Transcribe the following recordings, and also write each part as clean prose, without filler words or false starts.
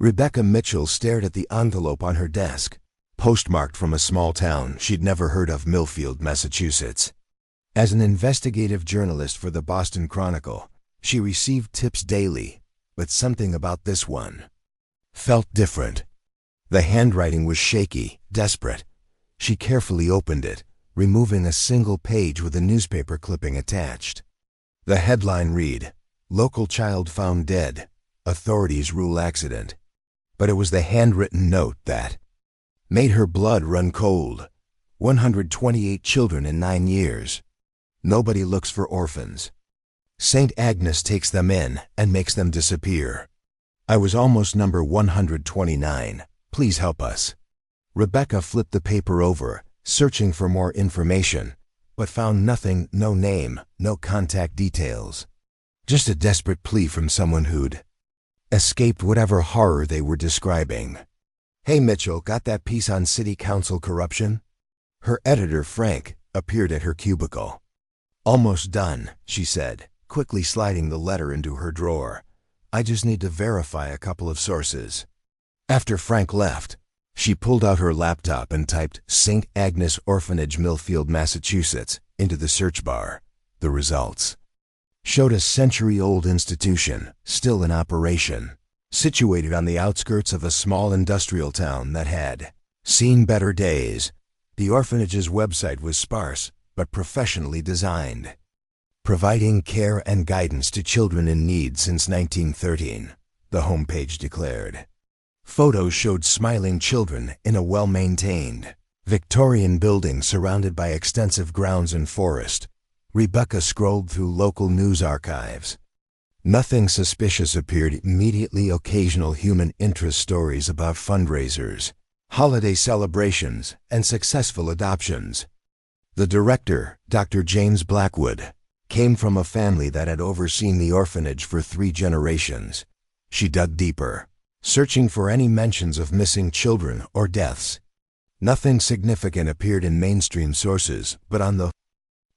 Rebecca Mitchell stared at the envelope on her desk, postmarked from a small town she'd never heard of, Millfield, Massachusetts. As an investigative journalist for the Boston Chronicle, she received tips daily, but something about this one felt different. The handwriting was shaky, desperate. She carefully opened it, removing a single page with a newspaper clipping attached. The headline read, "Local child found dead. Authorities rule accident." But it was the handwritten note that made her blood run cold. 128 children in 9 years. Nobody looks for orphans. St. Agnes takes them in and makes them disappear. I was almost number 129. Please help us. Rebecca flipped the paper over, searching for more information, but found nothing, no name, no contact details. Just a desperate plea from someone who'd escaped whatever horror they were describing. "Hey Mitchell, got that piece on city council corruption?" Her editor, Frank, appeared at her cubicle. "Almost done," she said, quickly sliding the letter into her drawer. "I just need to verify a couple of sources." After Frank left, she pulled out her laptop and typed St. Agnes Orphanage, Millfield, Massachusetts into the search bar. The results showed a century-old institution, still in operation, situated on the outskirts of a small industrial town that had seen better days. The orphanage's website was sparse, but professionally designed, providing care and guidance to children in need since 1913, the homepage declared. Photos showed smiling children in a well-maintained Victorian building surrounded by extensive grounds and forest. Rebecca scrolled through local news archives. Nothing suspicious appeared immediately. Occasional human interest stories about fundraisers, holiday celebrations, and successful adoptions. The director, Dr. James Blackwood, came from a family that had overseen the orphanage for 3 generations. She dug deeper, searching for any mentions of missing children or deaths. Nothing significant appeared in mainstream sources, but on the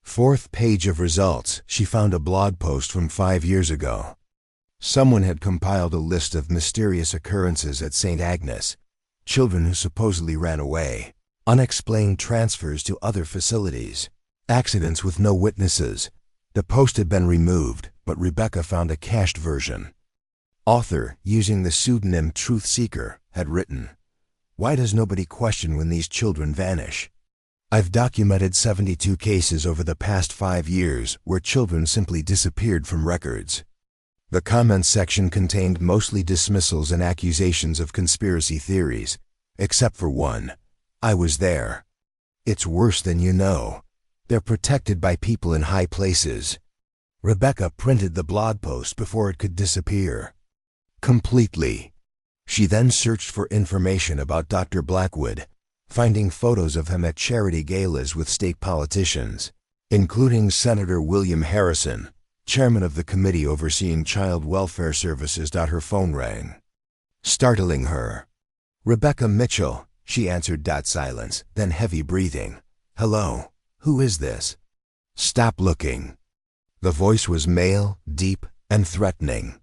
4th page of results, she found a blog post from 5 years ago. Someone had compiled a list of mysterious occurrences at St. Agnes, children who supposedly ran away, unexplained transfers to other facilities, accidents with no witnesses. The post had been removed, but Rebecca found a cached version. Author, using the pseudonym Truth Seeker, had written, "Why does nobody question when these children vanish? I've documented 72 cases over the past 5 years where children simply disappeared from records." The comments section contained mostly dismissals and accusations of conspiracy theories, except for one. "I was there. It's worse than you know. They're protected by people in high places." Rebecca printed the blog post before it could disappear completely. She then searched for information about Dr. Blackwood, finding photos of him at charity galas with state politicians, including Senator William Harrison, chairman of the committee overseeing child welfare services. Her phone rang, startling her. "Rebecca Mitchell," she answered. Silence, then heavy breathing. "Hello, who is this?" "Stop looking." The voice was male, deep, and threatening.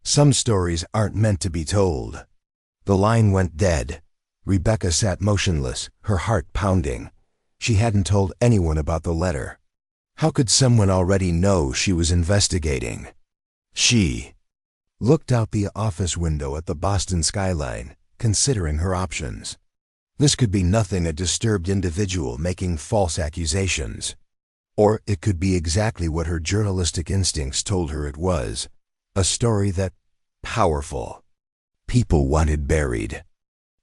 "Some stories aren't meant to be told." The line went dead. Rebecca sat motionless, her heart pounding. She hadn't told anyone about the letter. How could someone already know she was investigating? She looked out the office window at the Boston skyline, considering her options. This could be nothing, a disturbed individual making false accusations. Or it could be exactly what her journalistic instincts told her it was. A story that powerful people wanted buried.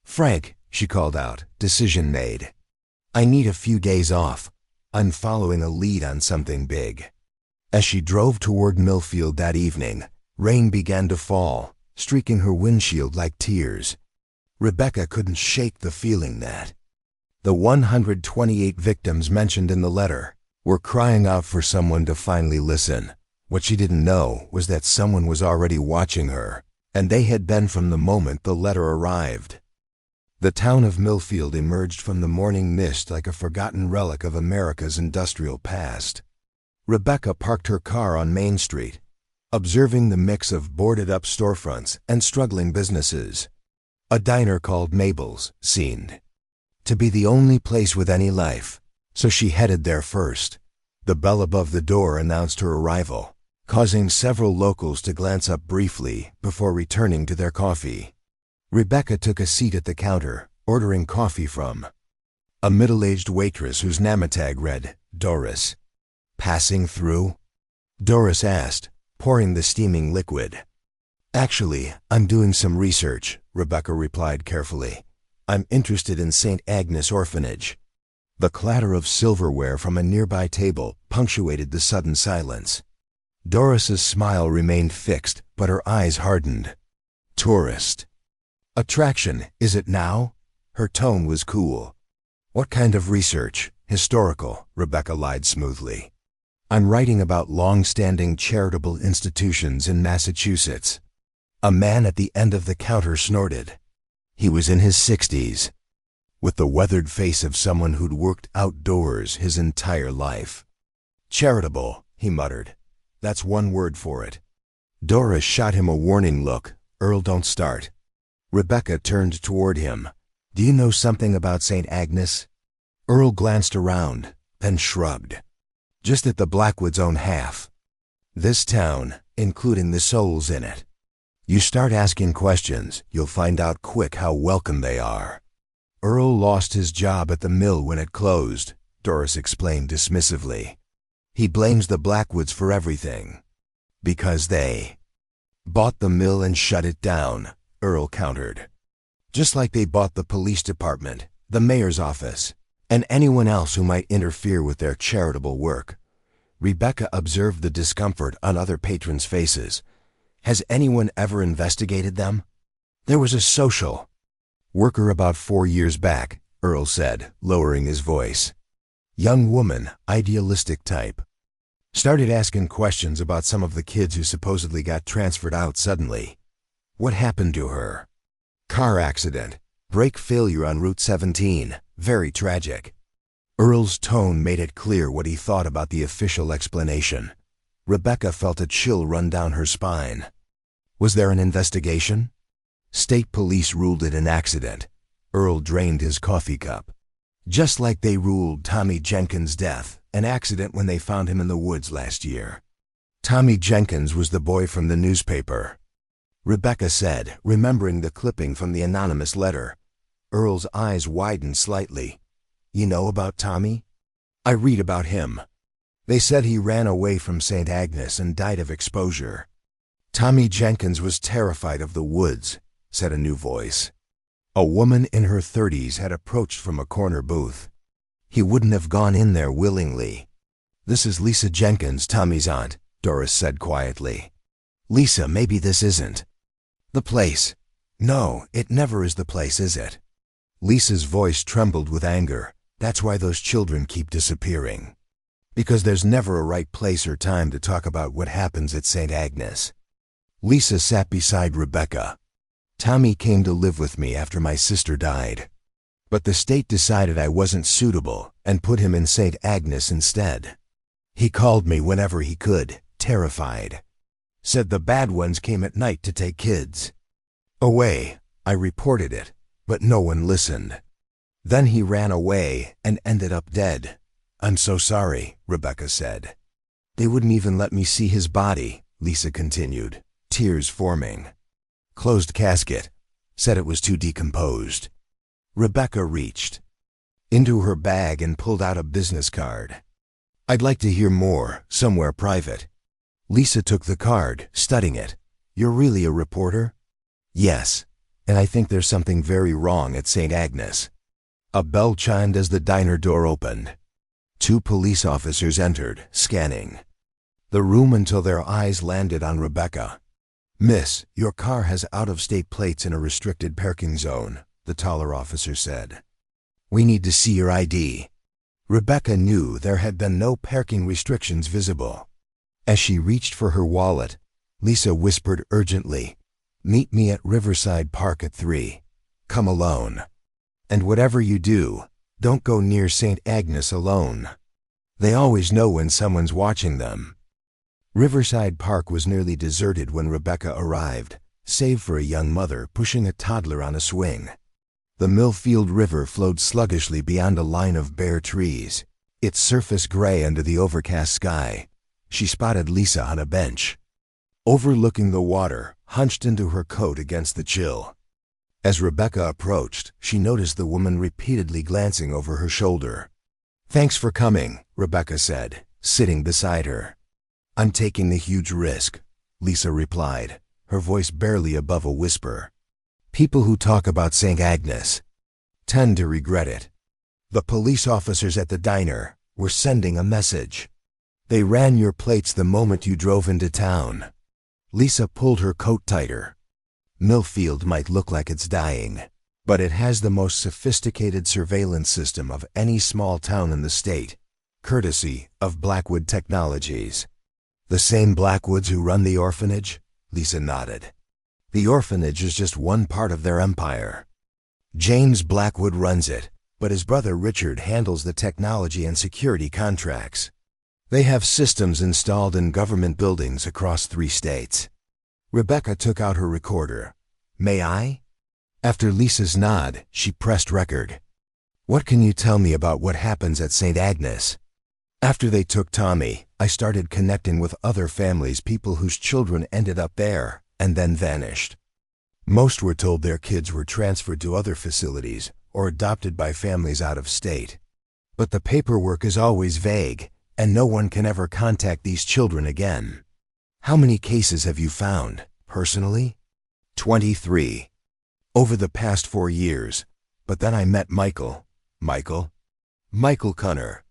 "Frank," she called out, decision made. "I need a few days off. I'm following a lead on something big." As she drove toward Millfield that evening, rain began to fall, streaking her windshield like tears. Rebecca couldn't shake the feeling that the 128 victims mentioned in the letter were crying out for someone to finally listen. What she didn't know was that someone was already watching her, and they had been from the moment the letter arrived. The town of Millfield emerged from the morning mist like a forgotten relic of America's industrial past. Rebecca parked her car on Main Street, observing the mix of boarded-up storefronts and struggling businesses. A diner called Mabel's seemed to be the only place with any life, so she headed there first. The bell above the door announced her arrival, causing several locals to glance up briefly before returning to their coffee. Rebecca took a seat at the counter, ordering coffee from a middle-aged waitress whose name tag read, Doris. "Passing through?" Doris asked, pouring the steaming liquid. "Actually, I'm doing some research," Rebecca replied carefully. "I'm interested in St. Agnes Orphanage." The clatter of silverware from a nearby table punctuated the sudden silence. Doris's smile remained fixed, but her eyes hardened. "Tourist attraction, is it now?" Her tone was cool. "What kind of research?" "Historical," Rebecca lied smoothly. "I'm writing about long-standing charitable institutions in Massachusetts." A man at the end of the counter snorted. He was in his 60s, with the weathered face of someone who'd worked outdoors his entire life. "Charitable," he muttered. "That's one word for it." Doris shot him a warning look. "Earl, don't start." Rebecca turned toward him. "Do you know something about St. Agnes?" Earl glanced around, then shrugged. "Just at the Blackwood's own half. This town, including the souls in it. You start asking questions, you'll find out quick how welcome they are." "Earl lost his job at the mill when it closed," Doris explained dismissively. "He blames the Blackwoods for everything. Because they bought the mill and shut it down," Earl countered. "Just like they bought the police department, the mayor's office, and anyone else who might interfere with their charitable work." Rebecca observed the discomfort on other patrons' faces. "Has anyone ever investigated them?" "There was a social worker about 4 years back," Earl said, lowering his voice. "Young woman, idealistic type. Started asking questions about some of the kids who supposedly got transferred out suddenly. What happened to her? Car accident, brake failure on Route 17, very tragic." Earl's tone made it clear what he thought about the official explanation. Rebecca felt a chill run down her spine. "Was there an investigation?" "State police ruled it an accident." Earl drained his coffee cup. "Just like they ruled Tommy Jenkins' death an accident when they found him in the woods last year." "Tommy Jenkins was the boy from the newspaper," Rebecca said, remembering the clipping from the anonymous letter. Earl's eyes widened slightly. "You know about Tommy?" "I read about him. They said he ran away from St. Agnes and died of exposure." "Tommy Jenkins was terrified of the woods," said a new voice. A woman in her 30s had approached from a corner booth. "He wouldn't have gone in there willingly." "This is Lisa Jenkins, Tommy's aunt," Doris said quietly. "Lisa, maybe this isn't the place." "No, it never is the place, is it?" Lisa's voice trembled with anger. "That's why those children keep disappearing. Because there's never a right place or time to talk about what happens at St. Agnes." Lisa sat beside Rebecca. "Tommy came to live with me after my sister died. But the state decided I wasn't suitable and put him in St. Agnes instead. He called me whenever he could, terrified. Said the bad ones came at night to take kids away. I reported it, but no one listened. Then he ran away and ended up dead." "I'm so sorry," Rebecca said. "They wouldn't even let me see his body," Lisa continued, tears forming. "Closed casket. Said it was too decomposed." Rebecca reached into her bag and pulled out a business card. "I'd like to hear more, somewhere private." Lisa took the card, studying it. "You're really a reporter?" "Yes, and I think there's something very wrong at St. Agnes." A bell chimed as the diner door opened. 2 police officers entered, scanning the room until their eyes landed on Rebecca. "Miss, your car has out-of-state plates in a restricted parking zone," the taller officer said. "We need to see your ID." Rebecca knew there had been no parking restrictions visible. As she reached for her wallet, Lisa whispered urgently, "Meet me at Riverside Park at 3. Come alone. And whatever you do, don't go near St. Agnes alone. They always know when someone's watching them." Riverside Park was nearly deserted when Rebecca arrived. save for a young mother pushing a toddler on a swing. The Millfield River flowed sluggishly beyond a line of bare trees, its surface gray under the overcast sky. She spotted Lisa on a bench, overlooking the water, hunched into her coat against the chill. As Rebecca approached, she noticed the woman repeatedly glancing over her shoulder. "Thanks for coming," Rebecca said, sitting beside her. "I'm taking the huge risk," Lisa replied, her voice barely above a whisper. "People who talk about St. Agnes tend to regret it. The police officers at the diner were sending a message. They ran your plates the moment you drove into town." Lisa pulled her coat tighter. "Millfield might look like it's dying, but it has the most sophisticated surveillance system of any small town in the state, courtesy of Blackwood Technologies." "The same Blackwoods who run the orphanage?" Lisa nodded. "The orphanage is just one part of their empire. James Blackwood runs it, but his brother Richard handles the technology and security contracts. They have systems installed in government buildings across 3 states. Rebecca took out her recorder. "May I?" After Lisa's nod, she pressed record. "What can you tell me about what happens at St. Agnes?" "After they took Tommy, I started connecting with other families, people whose children ended up there and then vanished. Most were told their kids were transferred to other facilities or adopted by families out of state. But the paperwork is always vague, and no one can ever contact these children again." "How many cases have you found, personally?" 23. "Over the past 4 years. But then I met Michael. Michael Cunner.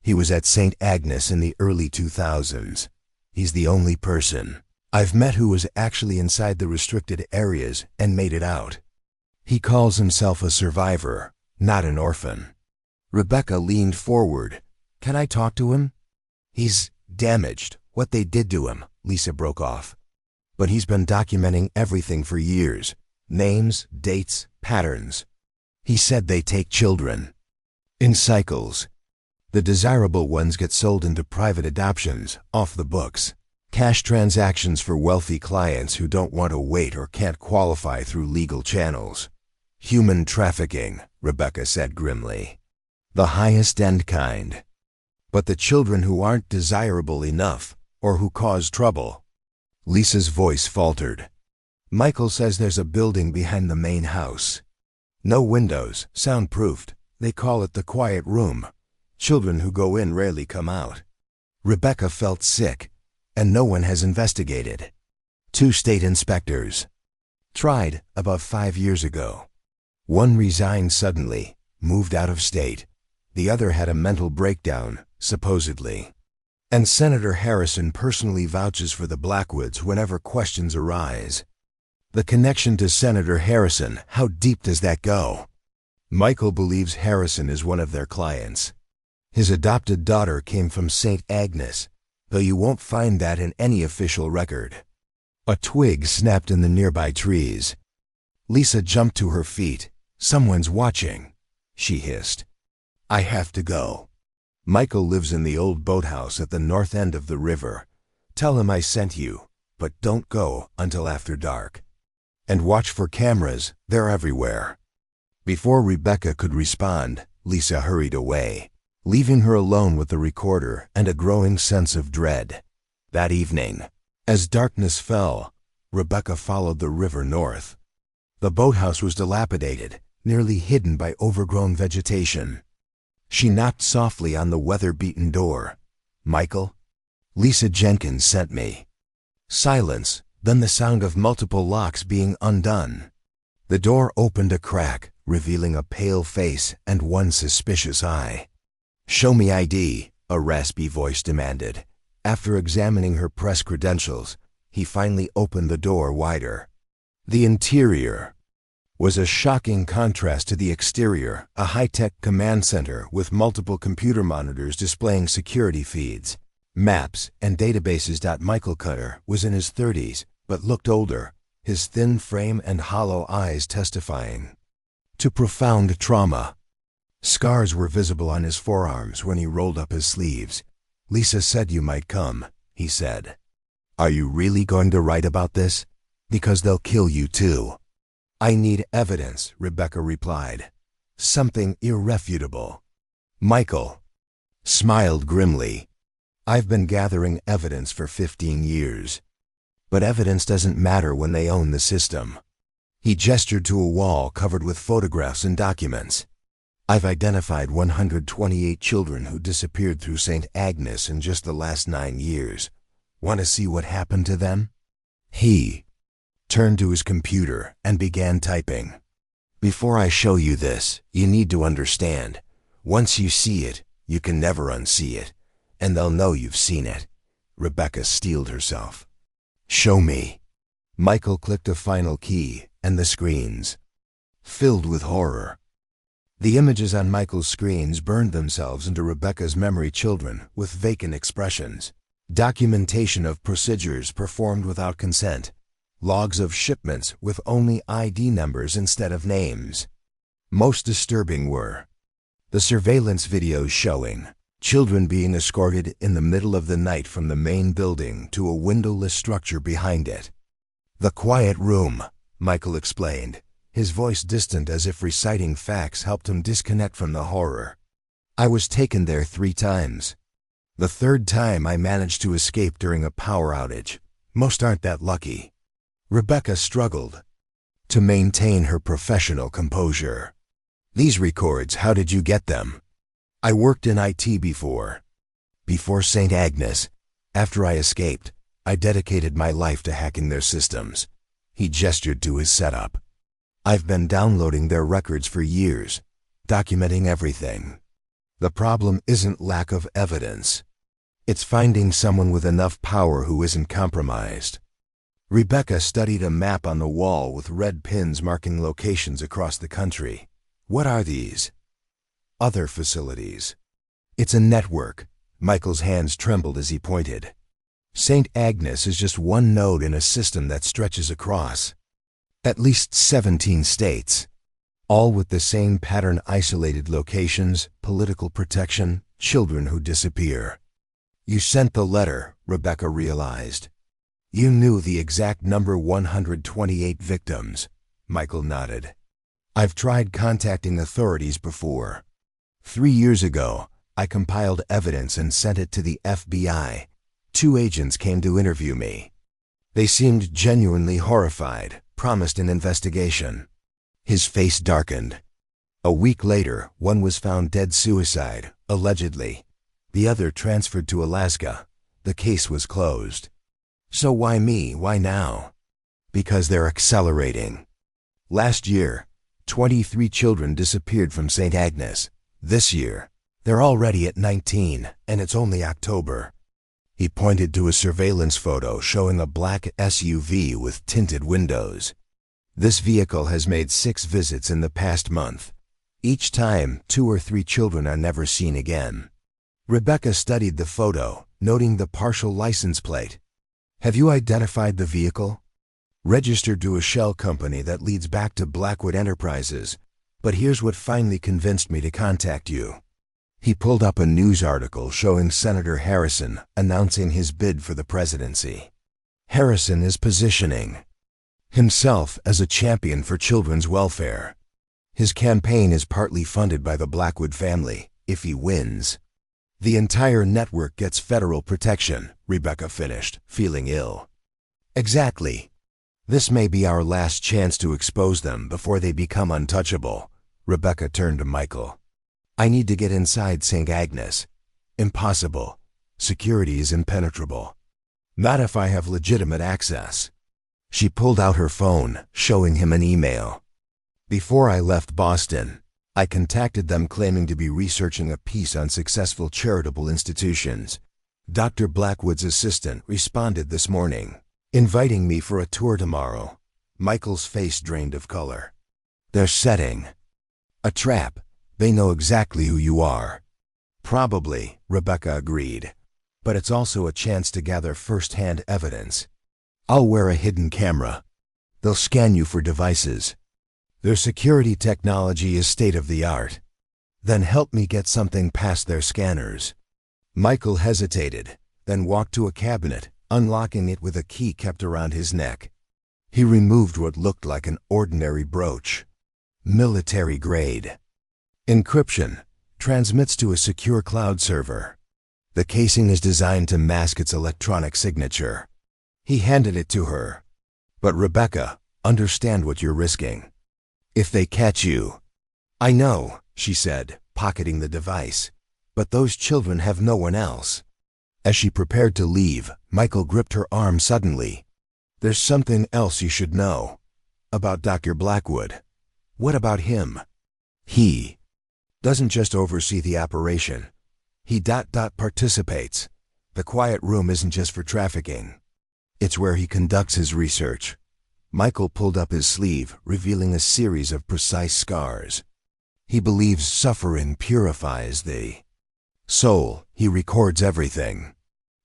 He was at St. Agnes in the early 2000s. He's the only person I've met who was actually inside the restricted areas and made it out. He calls himself a survivor, not an orphan." Rebecca leaned forward. "Can I talk to him?" "He's damaged. What they did to him," Lisa broke off. "But he's been documenting everything for years. Names, dates, patterns. He said they take children in cycles. The desirable ones get sold into private adoptions, off the books. Cash transactions for wealthy clients who don't want to wait or can't qualify through legal channels. Human trafficking," Rebecca said grimly. "The highest end kind. But the children who aren't desirable enough, or who cause trouble." Lisa's voice faltered. "Michael says there's a building behind the main house. No windows, soundproofed. They call it the quiet room. Children who go in rarely come out." Rebecca felt sick, and no one has investigated. 2 state inspectors tried about 5 years ago. One resigned suddenly, moved out of state. The other had a mental breakdown, supposedly. And Senator Harrison personally vouches for the Blackwoods whenever questions arise. "The connection to Senator Harrison, how deep does that go?" "Michael believes Harrison is one of their clients. His adopted daughter came from St. Agnes, though you won't find that in any official record." A twig snapped in the nearby trees. Lisa jumped to her feet. "Someone's watching," she hissed. "I have to go. Michael lives in the old boathouse at the north end of the river. Tell him I sent you, but don't go until after dark. And watch for cameras, they're everywhere." Before Rebecca could respond, Lisa hurried away, leaving her alone with the recorder and a growing sense of dread. That evening, as darkness fell, Rebecca followed the river north. The boathouse was dilapidated, nearly hidden by overgrown vegetation. She knocked softly on the weather-beaten door. "Michael?" "Lisa Jenkins sent me." Silence, then the sound of multiple locks being undone. The door opened a crack, revealing a pale face and one suspicious eye. "Show me ID," a raspy voice demanded. After examining her press credentials, he finally opened the door wider. The interior was a shocking contrast to the exterior, a high-tech command center with multiple computer monitors displaying security feeds, maps, and databases. Michael Cutter was in his 30s, but looked older, his thin frame and hollow eyes testifying to profound trauma. Scars were visible on his forearms when he rolled up his sleeves. "Lisa said you might come," he said. "Are you really going to write about this?" Because they'll kill you too. I need evidence, Rebecca replied. Something irrefutable. Michael smiled grimly. I've been gathering evidence for 15 years. But evidence doesn't matter when they own the system. He gestured to a wall covered with photographs and documents. I've identified 128 children who disappeared through St. Agnes in just the last 9 years. Want to see what happened to them? He turned to his computer and began typing. Before I show you this, you need to understand. Once you see it, you can never unsee it, and they'll know you've seen it. Rebecca steeled herself. Show me. Michael clicked a final key, and the screens filled with horror. The images on Michael's screens burned themselves into Rebecca's memory children with vacant expressions. Documentation of procedures performed without consent. Logs of shipments with only ID numbers instead of names. Most disturbing were the surveillance videos showing children being escorted in the middle of the night from the main building to a windowless structure behind it. The quiet room, Michael explained, his voice distant as if reciting facts helped him disconnect from the horror. I was taken there 3 times. The 3rd time I managed to escape during a power outage. Most aren't that lucky. Rebecca struggled to maintain her professional composure. These records, how did you get them? I worked in IT before. Before St. Agnes. After I escaped, I dedicated my life to hacking their systems. He gestured to his setup. I've been downloading their records for years, documenting everything. The problem isn't lack of evidence. It's finding someone with enough power who isn't compromised. Rebecca studied a map on the wall with red pins marking locations across the country. What are these? Other facilities. It's a network. Michael's hands trembled as he pointed. St. Agnes is just one node in a system that stretches across at least 17 states, all with the same pattern: isolated locations, political protection, children who disappear. You sent the letter, Rebecca realized. You knew the exact number: 128 victims. Michael nodded. I've tried contacting authorities before. 3 years ago, I compiled evidence and sent it to the FBI. 2 agents came to interview me. They seemed genuinely horrified, promised an investigation. His face darkened. A week later, one was found dead suicide, allegedly. The other transferred to Alaska. The case was closed. So why me? Why now? Because they're accelerating. Last year, 23 children disappeared from St. Agnes. This year, they're already at 19, and it's only October. He pointed to a surveillance photo showing a black SUV with tinted windows. This vehicle has made 6 visits in the past month. Each time, 2 or 3 children are never seen again. Rebecca studied the photo, noting the partial license plate. Have you identified the vehicle? Registered to a shell company that leads back to Blackwood Enterprises. But here's what finally convinced me to contact you. He pulled up a news article showing Senator Harrison announcing his bid for the presidency. Harrison is positioning himself as a champion for children's welfare. His campaign is partly funded by the Blackwood family. If he wins, the entire network gets federal protection, Rebecca finished, feeling ill. Exactly. This may be our last chance to expose them before they become untouchable. Rebecca turned to Michael. I need to get inside St. Agnes. Impossible. Security is impenetrable. Not if I have legitimate access. She pulled out her phone, showing him an email. Before I left Boston, I contacted them claiming to be researching a piece on successful charitable institutions. Dr. Blackwood's assistant responded this morning, inviting me for a tour tomorrow. Michael's face drained of color. They're setting a trap. They know exactly who you are. Probably, Rebecca agreed. But it's also a chance to gather first-hand evidence. I'll wear a hidden camera. They'll scan you for devices. Their security technology is state-of-the-art. Then help me get something past their scanners. Michael hesitated, then walked to a cabinet, unlocking it with a key kept around his neck. He removed what looked like an ordinary brooch. Military grade. Encryption. Transmits to a secure cloud server. The casing is designed to mask its electronic signature. He handed it to her. But Rebecca, understand what you're risking. If they catch you. I know, she said, pocketing the device. But those children have no one else. As she prepared to leave, Michael gripped her arm suddenly. There's something else you should know. About Dr. Blackwood. What about him? He doesn't just oversee the operation. He participates. The quiet room isn't just for trafficking. It's where he conducts his research. Michael pulled up his sleeve, revealing a series of precise scars. He believes suffering purifies the soul. He records everything.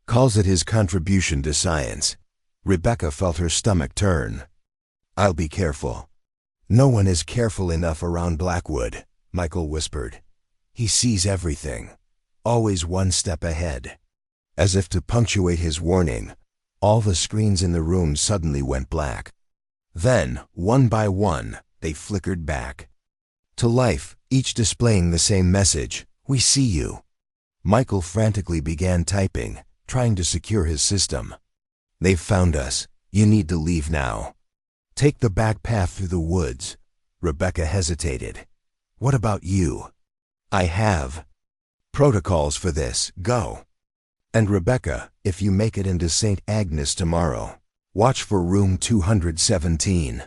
Calls it his contribution to science. Rebecca felt her stomach turn. I'll be careful. No one is careful enough around Blackwood, Michael whispered. He sees everything. Always one step ahead. As if to punctuate his warning, all the screens in the room suddenly went black. Then, one by one, they flickered back to life, each displaying the same message, "We see you." Michael frantically began typing, trying to secure his system. They've found us. You need to leave now. Take the back path through the woods. Rebecca hesitated. What about you? I have protocols for this. Go. And Rebecca, if you make it into St. Agnes tomorrow, watch for room 217.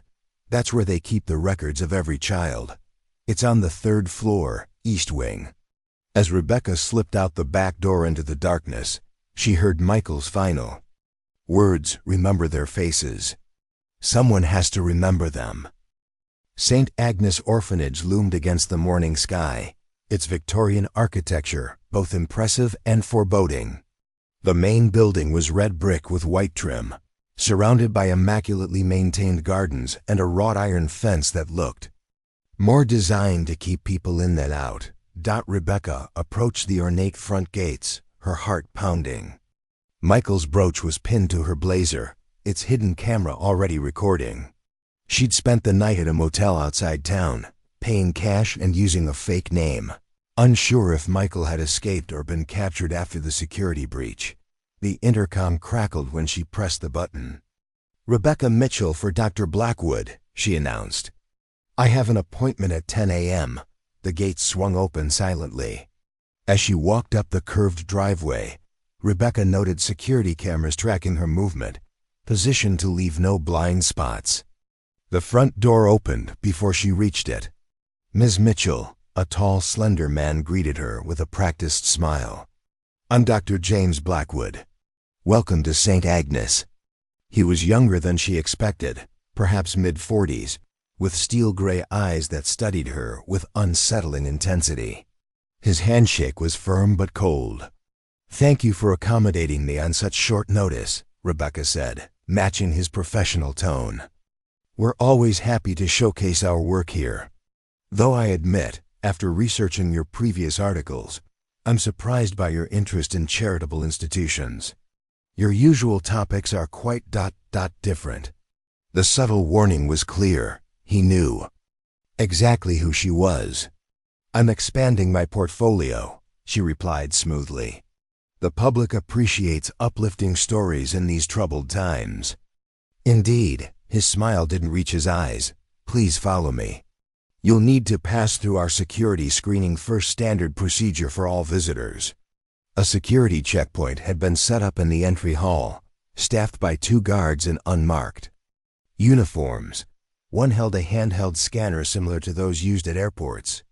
That's where they keep the records of every child. It's on the 3rd floor, East Wing. As Rebecca slipped out the back door into the darkness, she heard Michael's final words, remember their faces. Someone has to remember them. St. Agnes Orphanage loomed against the morning sky, its Victorian architecture both impressive and foreboding. The main building was red brick with white trim, surrounded by immaculately maintained gardens and a wrought iron fence that looked more designed to keep people in than out. Rebecca approached the ornate front gates, her heart pounding. Michael's brooch was pinned to her blazer, its hidden camera already recording. She'd spent the night at a motel outside town, paying cash and using a fake name. Unsure if Michael had escaped or been captured after the security breach. The intercom crackled when she pressed the button. Rebecca Mitchell for Dr. Blackwood, she announced. I have an appointment at 10 a.m. The gates swung open silently. As she walked up the curved driveway, Rebecca noted security cameras tracking her movement, positioned to leave no blind spots. The front door opened before she reached it. Ms. Mitchell, a tall, slender man greeted her with a practiced smile. I'm Dr. James Blackwood. Welcome to St. Agnes. He was younger than she expected, perhaps mid-40s, with steel-gray eyes that studied her with unsettling intensity. His handshake was firm but cold. Thank you for accommodating me on such short notice, Rebecca said, matching his professional tone. We're always happy to showcase our work here. Though I admit, after researching your previous articles, I'm surprised by your interest in charitable institutions. Your usual topics are quite different. The subtle warning was clear. He knew exactly who she was. I'm expanding my portfolio, she replied smoothly. The public appreciates uplifting stories in these troubled times. Indeed, his smile didn't reach his eyes. Please follow me. You'll need to pass through our security screening first, standard procedure for all visitors. A security checkpoint had been set up in the entry hall, staffed by 2 guards in unmarked uniforms. One held a handheld scanner similar to those used at airports.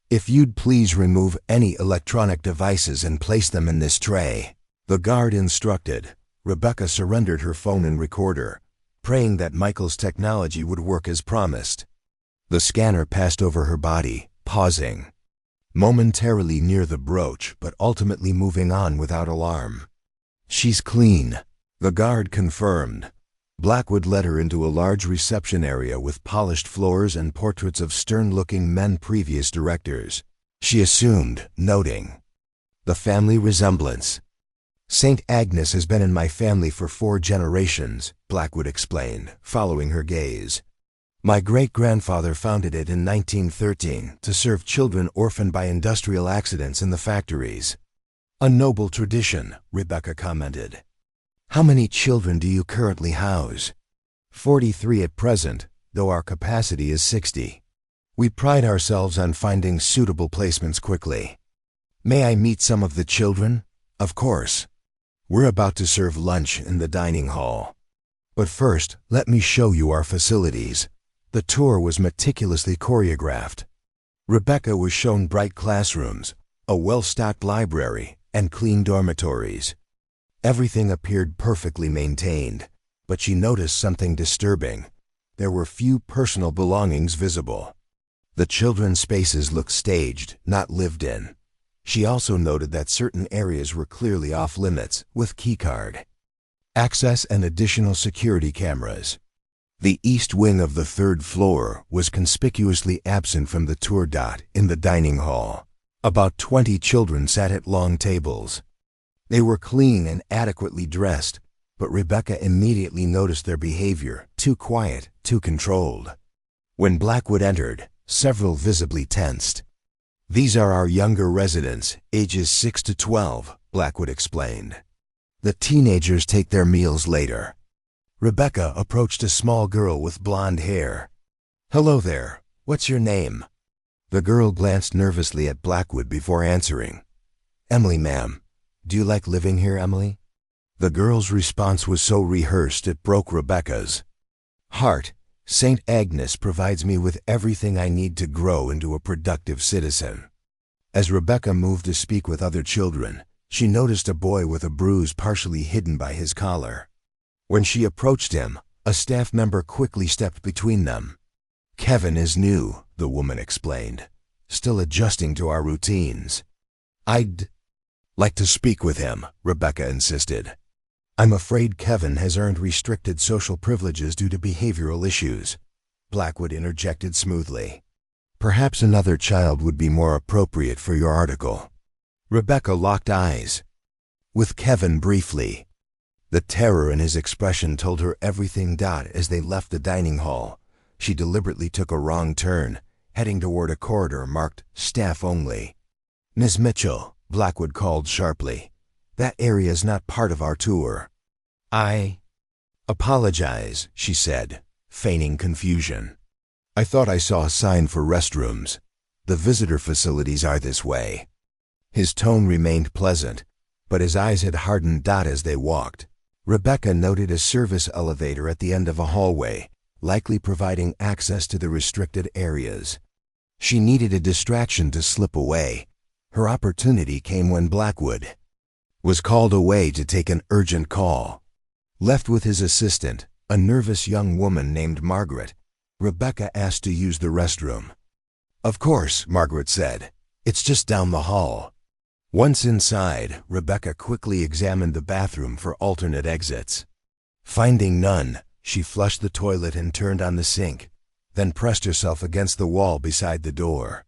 If you'd please remove any electronic devices and place them in this tray, the guard instructed. Rebecca surrendered her phone and recorder, praying that Michael's technology would work as promised. The scanner passed over her body, pausing momentarily near the brooch, but ultimately moving on without alarm. She's clean, the guard confirmed. Blackwood led her into a large reception area with polished floors and portraits of stern-looking men, previous directors. She assumed, noting the family resemblance. St. Agnes has been in my family for 4 generations, Blackwood explained, following her gaze. My great-grandfather founded it in 1913 to serve children orphaned by industrial accidents in the factories. A noble tradition, Rebecca commented. How many children do you currently house? 43 at present, though our capacity is 60. We pride ourselves on finding suitable placements quickly. May I meet some of the children? Of course. We're about to serve lunch in the dining hall. But first, let me show you our facilities. The tour was meticulously choreographed. Rebecca was shown bright classrooms, a well-stocked library, and clean dormitories. Everything appeared perfectly maintained, but she noticed something disturbing. There were few personal belongings visible. The children's spaces looked staged, not lived in. She also noted that certain areas were clearly off-limits, with keycard access and additional security cameras. The east wing of the 3rd floor was conspicuously absent from the tour. In the dining hall, about 20 children sat at long tables. They were clean and adequately dressed, but Rebecca immediately noticed their behavior, too quiet, too controlled. When Blackwood entered, several visibly tensed. These are our younger residents, ages 6 to 12, Blackwood explained. The teenagers take their meals later. Rebecca approached a small girl with blonde hair. Hello there, what's your name? The girl glanced nervously at Blackwood before answering. Emily, ma'am. Do you like living here, Emily? The girl's response was so rehearsed it broke Rebecca's heart. St. Agnes provides me with everything I need to grow into a productive citizen. As Rebecca moved to speak with other children, she noticed a boy with a bruise partially hidden by his collar. When she approached him, a staff member quickly stepped between them. Kevin is new, the woman explained, still adjusting to our routines. I'd like to speak with him, Rebecca insisted. I'm afraid Kevin has earned restricted social privileges due to behavioral issues, Blackwood interjected smoothly. Perhaps another child would be more appropriate for your article. Rebecca locked eyes with Kevin briefly. The terror in his expression told her everything. As they left the dining hall, she deliberately took a wrong turn, heading toward a corridor marked Staff Only. Miss Mitchell, Blackwood called sharply. That area is not part of our tour. I apologize, she said, feigning confusion. I thought I saw a sign for restrooms. The visitor facilities are this way. His tone remained pleasant, but his eyes had hardened. As they walked, Rebecca noted a service elevator at the end of a hallway, likely providing access to the restricted areas. She needed a distraction to slip away. Her opportunity came when Blackwood was called away to take an urgent call. Left with his assistant, a nervous young woman named Margaret, Rebecca asked to use the restroom. Of course, Margaret said. It's just down the hall. Once inside, Rebecca quickly examined the bathroom for alternate exits. Finding none, she flushed the toilet and turned on the sink, then pressed herself against the wall beside the door.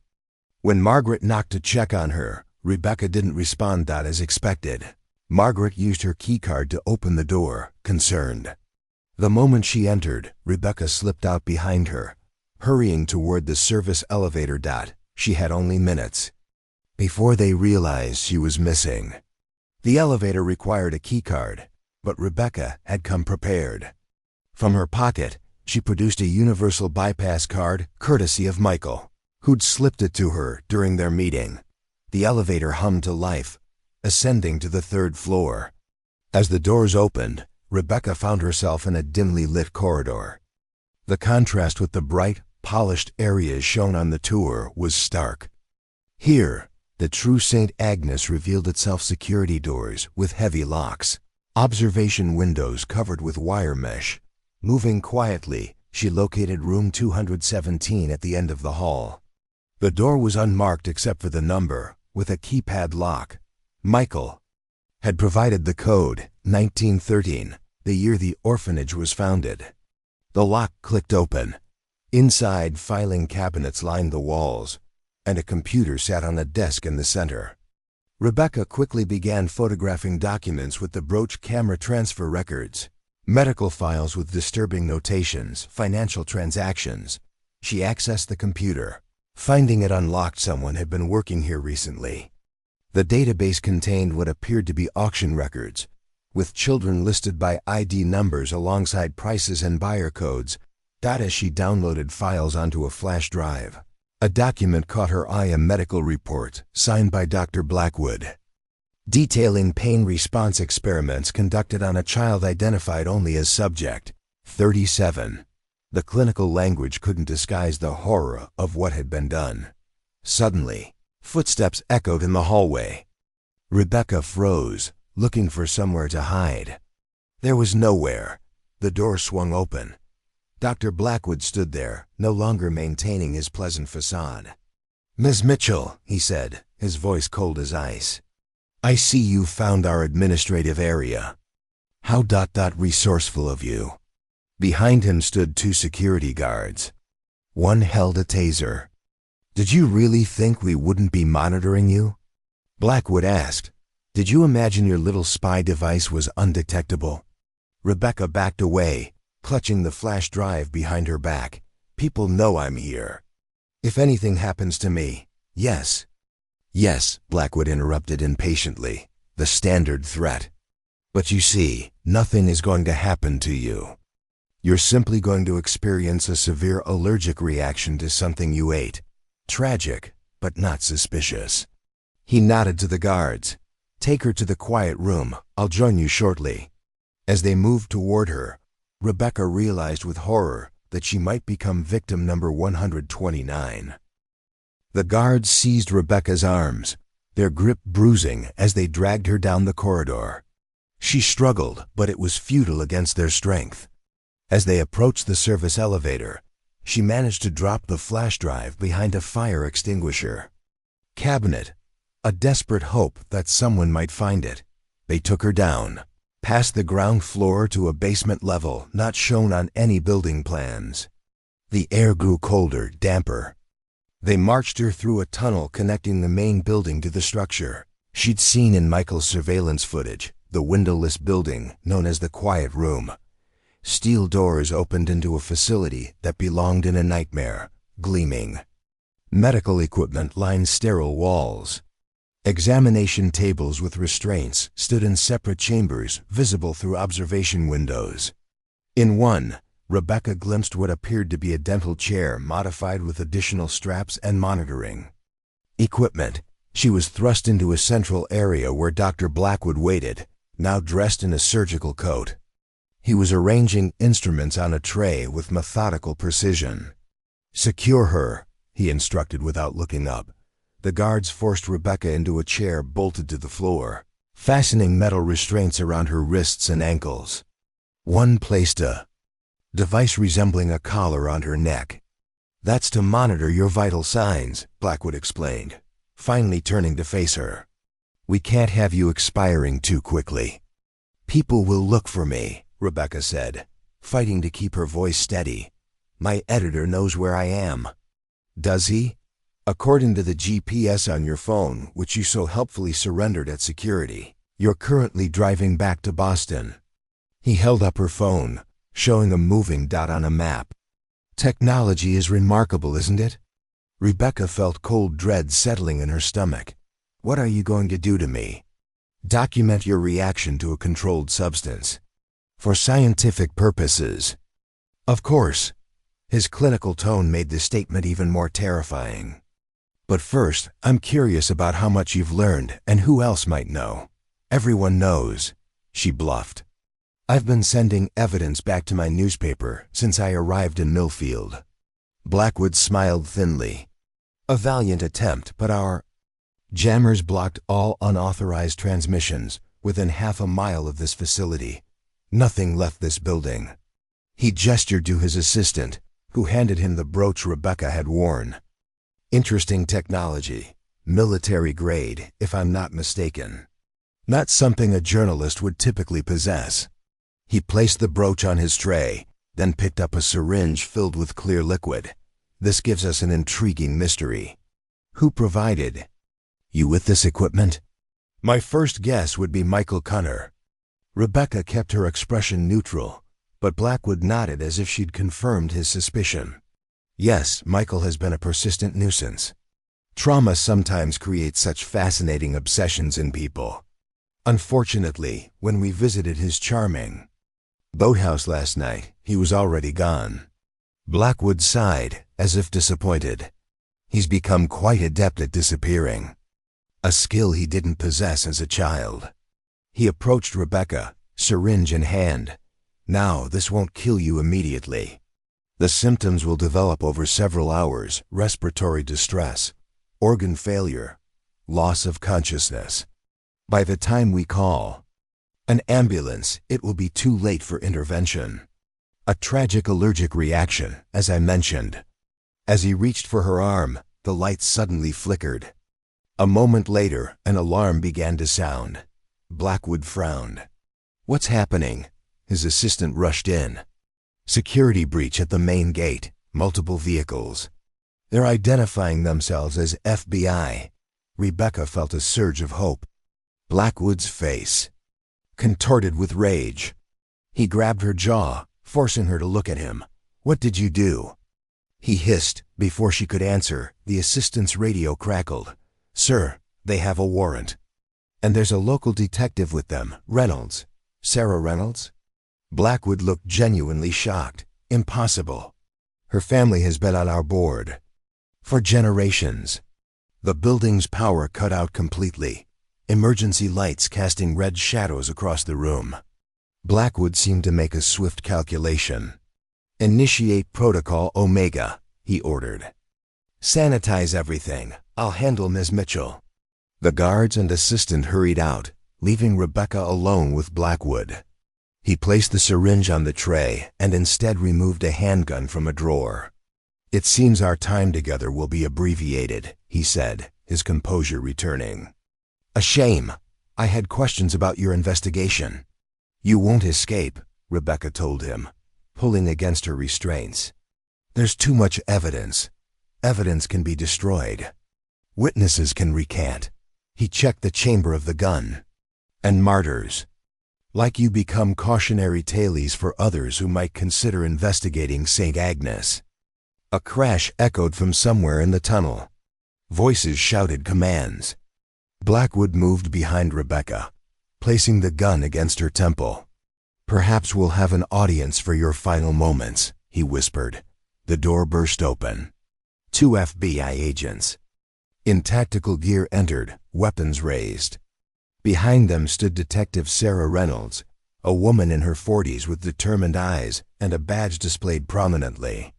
When Margaret knocked to check on her, Rebecca didn't respond. As expected. Margaret used her keycard to open the door, concerned. The moment she entered, Rebecca slipped out behind her, hurrying toward the service elevator. She had only minutes before they realized she was missing. The elevator required a keycard, but Rebecca had come prepared. From her pocket, she produced a universal bypass card, courtesy of Michael, who'd slipped it to her during their meeting. The elevator hummed to life, ascending to the 3rd floor. As the doors opened, Rebecca found herself in a dimly lit corridor. The contrast with the bright, polished areas shown on the tour was stark. Here, the true St. Agnes revealed itself: security doors with heavy locks, observation windows covered with wire mesh. Moving quietly, she located room 217 at the end of the hall. The door was unmarked except for the number, with a keypad lock. Michael had provided the code, 1913, the year the orphanage was founded. The lock clicked open. Inside, filing cabinets lined the walls, and a computer sat on a desk in the center. Rebecca quickly began photographing documents with the brooch camera transfer records, medical files with disturbing notations, financial transactions. She accessed the computer, finding it unlocked. Someone had been working here recently. The database contained what appeared to be auction records, with children listed by ID numbers alongside prices and buyer codes. As she downloaded files onto a flash drive, a document caught her eye, a medical report signed by Dr. Blackwood, detailing pain response experiments conducted on a child identified only as subject 37. The clinical language couldn't disguise the horror of what had been done. Suddenly, footsteps echoed in the hallway. Rebecca froze, looking for somewhere to hide. There was nowhere. The door swung open. Dr. Blackwood stood there, no longer maintaining his pleasant facade. "Ms. Mitchell," he said, his voice cold as ice. "I see you found our administrative area. How resourceful of you." Behind him stood 2 security guards. One held a taser. "Did you really think we wouldn't be monitoring you?" Blackwood asked. "Did you imagine your little spy device was undetectable?" Rebecca backed away, clutching the flash drive behind her back. "People know I'm here. If anything happens to me, yes." "Yes," Blackwood interrupted impatiently, "the standard threat. But you see, nothing is going to happen to you. You're simply going to experience a severe allergic reaction to something you ate. Tragic, but not suspicious." He nodded to the guards. "Take her to the quiet room. I'll join you shortly." As they moved toward her, Rebecca realized with horror that she might become victim number 129. The guards seized Rebecca's arms, their grip bruising as they dragged her down the corridor. She struggled, but it was futile against their strength. As they approached the service elevator, she managed to drop the flash drive behind a fire extinguisher cabinet, a desperate hope that someone might find it. They took her down, past the ground floor to a basement level not shown on any building plans. The air grew colder, damper. They marched her through a tunnel connecting the main building to the structure she'd seen in Michael's surveillance footage, the windowless building known as the Quiet Room. Steel doors opened into a facility that belonged in a nightmare, gleaming. Medical equipment lined sterile walls. Examination tables with restraints stood in separate chambers, visible through observation windows. In one, Rebecca glimpsed what appeared to be a dental chair modified with additional straps and monitoring equipment. She was thrust into a central area where Dr. Blackwood waited, now dressed in a surgical coat. He was arranging instruments on a tray with methodical precision. "Secure her," he instructed without looking up. The guards forced Rebecca into a chair bolted to the floor, fastening metal restraints around her wrists and ankles. One placed a device resembling a collar on her neck. "That's to monitor your vital signs," Blackwood explained, finally turning to face her. "We can't have you expiring too quickly." "People will look for me," Rebecca said, fighting to keep her voice steady. "My editor knows where I am." "Does he?" "According to the GPS on your phone, which you so helpfully surrendered at security, you're currently driving back to Boston." He held up her phone, showing a moving dot on a map. "Technology is remarkable, isn't it?" Rebecca felt cold dread settling in her stomach. "What are you going to do to me?" "Document your reaction to a controlled substance. For scientific purposes." "Of course." His clinical tone made the statement even more terrifying. "But first, I'm curious about how much you've learned and who else might know." "Everyone knows," she bluffed. "I've been sending evidence back to my newspaper since I arrived in Millfield." Blackwood smiled thinly. "A valiant attempt, but our jammers blocked all unauthorized transmissions within half a mile of this facility. Nothing left this building." He gestured to his assistant, who handed him the brooch Rebecca had worn. "Interesting technology. Military grade, if I'm not mistaken. Not something a journalist would typically possess." He placed the brooch on his tray, then picked up a syringe filled with clear liquid. "This gives us an intriguing mystery. Who provided you with this equipment?" My first guess would be Michael Cunner. Rebecca kept her expression neutral, but Blackwood nodded as if she'd confirmed his suspicion. Yes, Michael has been a persistent nuisance. Trauma sometimes creates such fascinating obsessions in people. Unfortunately, when we visited his charming boathouse last night, he was already gone. Blackwood sighed, as if disappointed. He's become quite adept at disappearing, a skill he didn't possess as a child. He approached Rebecca, syringe in hand. Now, this won't kill you immediately. The symptoms will develop over several hours: respiratory distress, organ failure, loss of consciousness. By the time we call an ambulance, it will be too late for intervention. A tragic allergic reaction, as I mentioned. As he reached for her arm, the lights suddenly flickered. A moment later, an alarm began to sound. Blackwood frowned. "What's happening?" His assistant rushed in. "Security breach at the main gate. Multiple vehicles. They're identifying themselves as FBI." Rebecca felt a surge of hope. Blackwood's face contorted with rage. He grabbed her jaw, forcing her to look at him. "What did you do?" he hissed. Before she could answer, the assistant's radio crackled. "Sir, they have a warrant. And there's a local detective with them, Reynolds." "Sarah Reynolds?" Blackwood looked genuinely shocked. "Impossible. Her family has been on our board for generations." The building's power cut out completely, emergency lights casting red shadows across the room. Blackwood seemed to make a swift calculation. "Initiate Protocol Omega," he ordered. "Sanitize everything. I'll handle Ms. Mitchell." The guards and assistant hurried out, leaving Rebecca alone with Blackwood. He placed the syringe on the tray and instead removed a handgun from a drawer. "It seems our time together will be abbreviated," he said, his composure returning. "A shame. I had questions about your investigation." "You won't escape," Rebecca told him, pulling against her restraints. "There's too much evidence. Evidence can be destroyed. Witnesses can recant." He checked the chamber of the gun. "And martyrs. Like you become cautionary tales for others who might consider investigating St. Agnes." A crash echoed from somewhere in the tunnel. Voices shouted commands. Blackwood moved behind Rebecca, placing the gun against her temple. "Perhaps we'll have an audience for your final moments," he whispered. The door burst open. 2 FBI agents in tactical gear entered, weapons raised. Behind them stood Detective Sarah Reynolds, a woman in her 40s with determined eyes and a badge displayed prominently.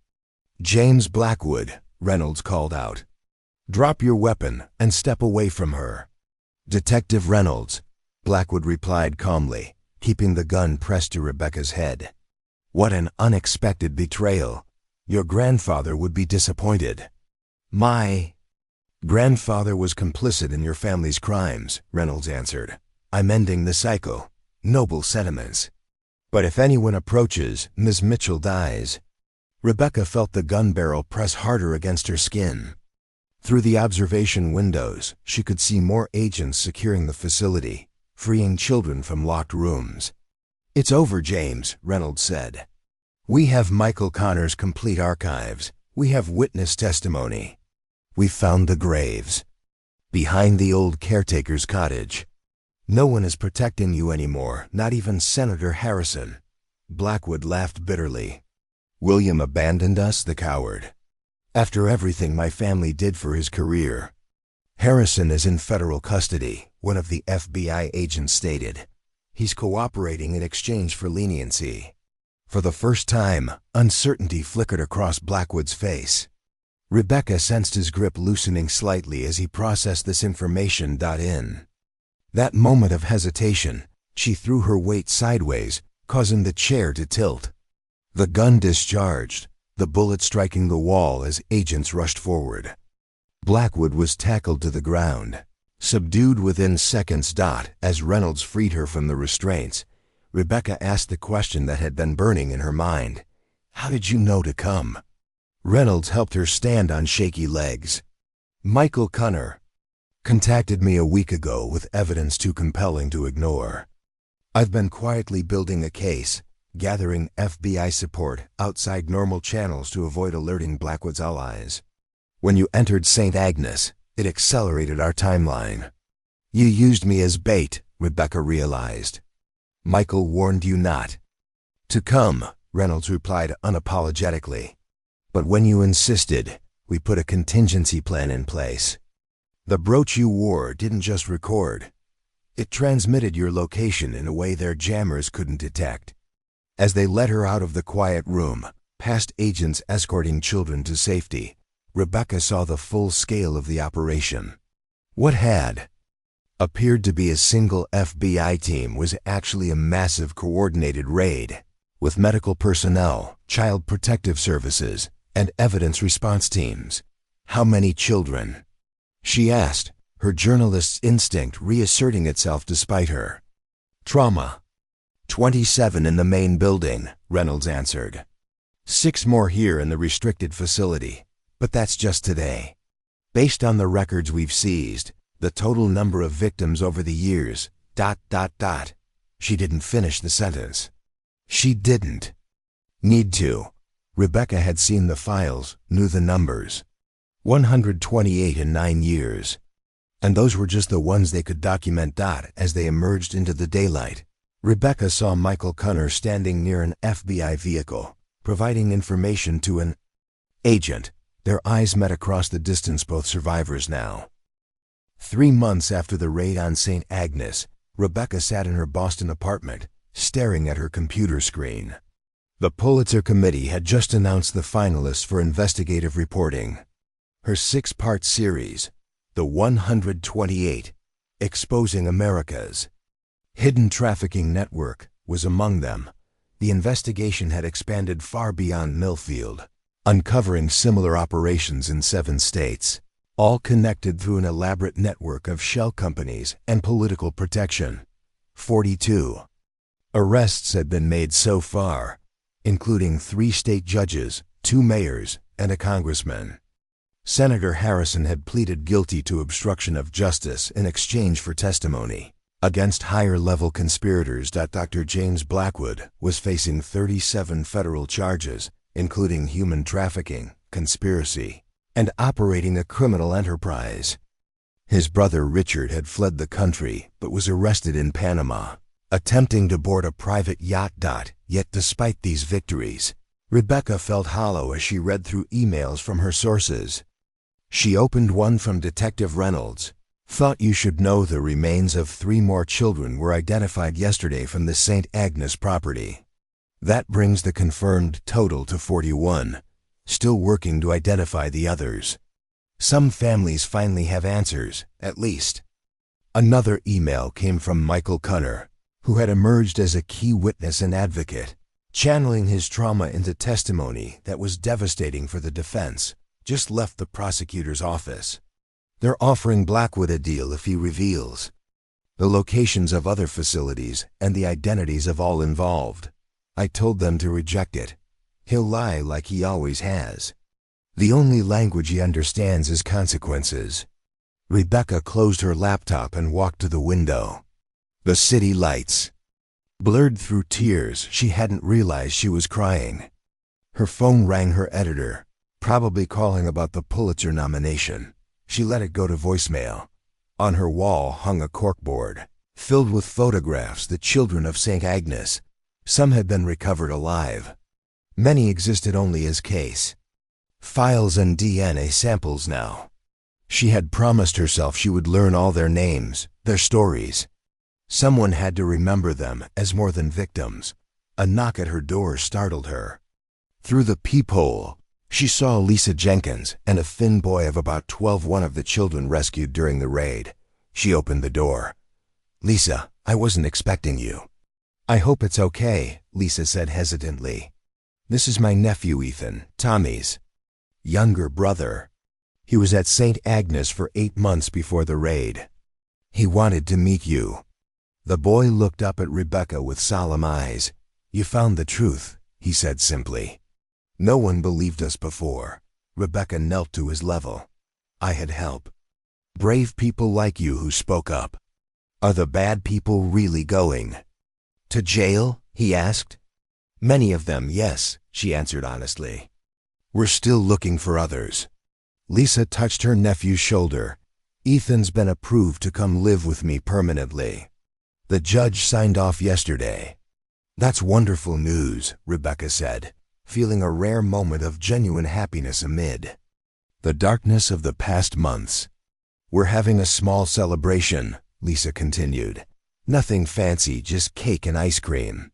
"James Blackwood," Reynolds called out. "Drop your weapon and step away from her." "Detective Reynolds," Blackwood replied calmly, keeping the gun pressed to Rebecca's head. "What an unexpected betrayal. Your grandfather would be disappointed." "My grandfather was complicit in your family's crimes," Reynolds answered. "I'm ending the cycle. Noble sentiments. But if anyone approaches, Ms. Mitchell dies." Rebecca felt the gun barrel press harder against her skin. Through the observation windows, she could see more agents securing the facility, freeing children from locked rooms. "It's over, James," Reynolds said. "We have Michael Connor's complete archives. We have witness testimony. We found the graves behind the old caretaker's cottage. No one is protecting you anymore, not even Senator Harrison." Blackwood laughed bitterly. "William abandoned us, the coward. After everything my family did for his career." "Harrison is in federal custody," one of the FBI agents stated. "He's cooperating in exchange for leniency." For the first time, uncertainty flickered across Blackwood's face. Rebecca sensed his grip loosening slightly as he processed this information. In that moment of hesitation, she threw her weight sideways, causing the chair to tilt. The gun discharged, the bullet striking the wall as agents rushed forward. Blackwood was tackled to the ground, subdued within seconds. As Reynolds freed her from the restraints, Rebecca asked the question that had been burning in her mind. "How did you know to come?" Reynolds helped her stand on shaky legs. "Michael Cunner Contacted me a week ago with evidence too compelling to ignore. I've been quietly building a case, gathering FBI support outside normal channels to avoid alerting Blackwood's allies. When you entered St. Agnes, it accelerated our timeline. You used me as bait, Rebecca realized. Michael warned you not to come, Reynolds replied unapologetically. But when you insisted, we put a contingency plan in place. The brooch you wore didn't just record. It transmitted your location in a way their jammers couldn't detect. As they led her out of the quiet room, past agents escorting children to safety, Rebecca saw the full scale of the operation. What had appeared to be a single FBI team was actually a massive coordinated raid, with medical personnel, child protective services, and evidence response teams. How many children? She asked, her journalist's instinct reasserting itself despite her. Trauma. 27 in the main building, Reynolds answered. 6 more here in the restricted facility, but that's just today. Based on the records we've seized, the total number of victims over the years, ... She didn't finish the sentence. She didn't need to. Rebecca had seen the files, knew the numbers. 128 in 9 years. And those were just the ones they could document. As they emerged into the daylight, Rebecca saw Michael Cunner standing near an FBI vehicle, providing information to an agent. Their eyes met across the distance, both survivors now. 3 months after the raid on St. Agnes, Rebecca sat in her Boston apartment, staring at her computer screen. The Pulitzer Committee had just announced the finalists for investigative reporting. Her 6-part series, The 128, Exposing America's Hidden Trafficking Network, was among them. The investigation had expanded far beyond Millfield, uncovering similar operations in 7 states, all connected through an elaborate network of shell companies and political protection. 42 arrests had been made so far, including 3 state judges, 2 mayors, and a congressman. Senator Harrison had pleaded guilty to obstruction of justice in exchange for testimony against higher-level conspirators. Dr. James Blackwood was facing 37 federal charges, including human trafficking, conspiracy, and operating a criminal enterprise. His brother Richard had fled the country but was arrested in Panama, attempting to board a private yacht. Yet despite these victories, Rebecca felt hollow as she read through emails from her sources. She opened one from Detective Reynolds. Thought you should know the remains of 3 more children were identified yesterday from the St. Agnes property. That brings the confirmed total to 41. Still working to identify the others. Some families finally have answers, at least. Another email came from Michael Cunner, who had emerged as a key witness and advocate, channeling his trauma into testimony that was devastating for the defense. Just left the prosecutor's office. They're offering Blackwood a deal if he reveals the locations of other facilities and the identities of all involved. I told them to reject it. He'll lie like he always has. The only language he understands is consequences. Rebecca closed her laptop and walked to the window. The city lights blurred through tears. She hadn't realized she was crying. Her phone rang her editor, probably calling about the Pulitzer nomination. She let it go to voicemail. On her wall hung a corkboard, filled with photographs, the children of St. Agnes. Some had been recovered alive. Many existed only as case files and DNA samples now. She had promised herself she would learn all their names, their stories. Someone had to remember them as more than victims. A knock at her door startled her. Through the peephole, she saw Lisa Jenkins and a thin boy of about 12, one of the children rescued during the raid. She opened the door. "Lisa, I wasn't expecting you." "I hope it's okay," Lisa said hesitantly. "This is my nephew Ethan, Tommy's younger brother. He was at St. Agnes for 8 months before the raid. He wanted to meet you." The boy looked up at Rebecca with solemn eyes. "You found the truth," he said simply. "No one believed us before." Rebecca knelt to his level. "I had help. Brave people like you who spoke up. Are the bad people really going to jail? He asked. Many of them, yes, she answered honestly. We're still looking for others. Lisa touched her nephew's shoulder. Ethan's been approved to come live with me permanently. The judge signed off yesterday. That's wonderful news, Rebecca said, feeling a rare moment of genuine happiness amid the darkness of the past months. We're having a small celebration, Lisa continued. Nothing fancy, just cake and ice cream.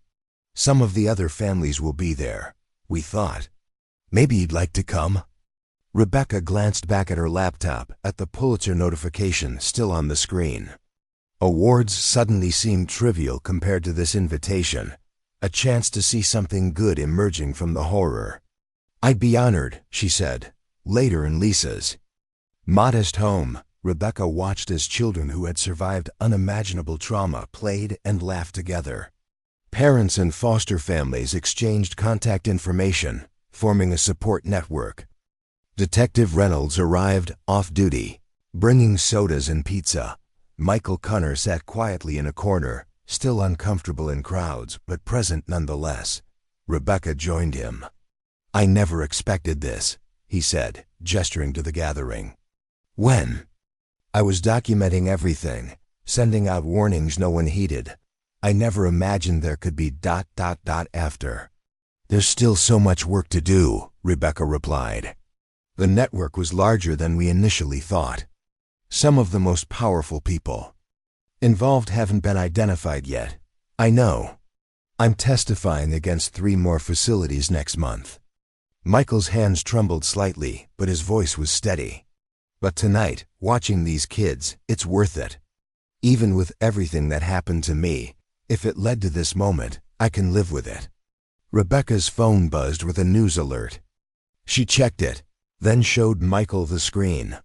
Some of the other families will be there, we thought. Maybe you'd like to come? Rebecca glanced back at her laptop, at the Pulitzer notification still on the screen. Awards suddenly seemed trivial compared to this invitation, a chance to see something good emerging from the horror. I'd be honored, she said, later in Lisa's modest home. Rebecca watched as children who had survived unimaginable trauma played and laughed together. Parents and foster families exchanged contact information, forming a support network. Detective Reynolds arrived off-duty, bringing sodas and pizza. Michael Cunner sat quietly in a corner, still uncomfortable in crowds, but present nonetheless. Rebecca joined him. I never expected this, he said, gesturing to the gathering. When? I was documenting everything, sending out warnings no one heeded. I never imagined there could be ... after. There's still so much work to do, Rebecca replied. The network was larger than we initially thought. Some of the most powerful people involved haven't been identified yet. I know. I'm testifying against 3 more facilities next month. Michael's hands trembled slightly, but his voice was steady. But tonight, watching these kids, it's worth it. Even with everything that happened to me, if it led to this moment, I can live with it. Rebecca's phone buzzed with a news alert. She checked it, then showed Michael the screen.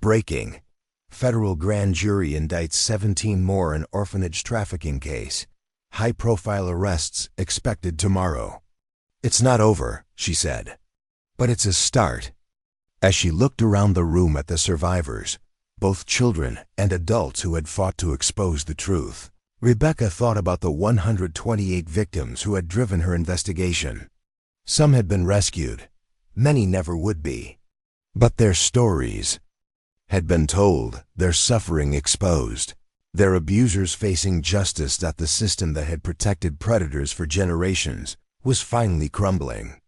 Breaking. Federal grand jury indicts 17 more in orphanage trafficking case. High-profile arrests expected tomorrow. It's not over, she said. But it's a start. As she looked around the room at the survivors, both children and adults who had fought to expose the truth, Rebecca thought about the 128 victims who had driven her investigation. Some had been rescued. Many never would be. But their stories had been told, their suffering exposed, their abusers facing justice. That the system that had protected predators for generations was finally crumbling.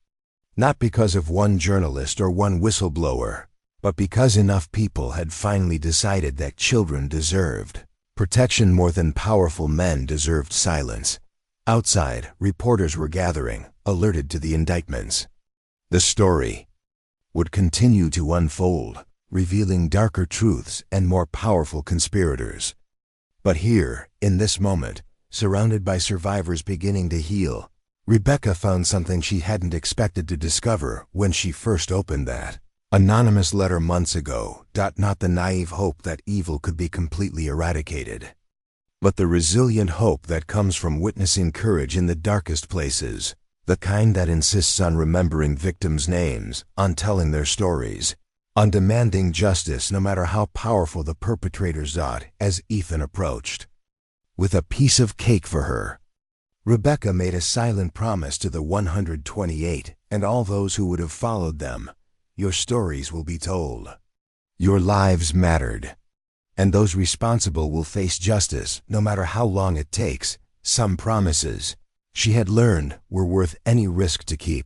Not because of one journalist or one whistleblower, but because enough people had finally decided that children deserved protection more than powerful men deserved silence. Outside, reporters were gathering, alerted to the indictments. The story would continue to unfold, revealing darker truths and more powerful conspirators. But here, in this moment, surrounded by survivors beginning to heal, Rebecca found something she hadn't expected to discover when she first opened that anonymous letter months ago. Not the naive hope that evil could be completely eradicated, but the resilient hope that comes from witnessing courage in the darkest places, the kind that insists on remembering victims' names, on telling their stories, on demanding justice no matter how powerful the perpetrators are. As Ethan approached with a piece of cake for her, Rebecca made a silent promise to the 128 and all those who would have followed them. Your stories will be told. Your lives mattered. And those responsible will face justice, no matter how long it takes. Some promises, she had learned, were worth any risk to keep.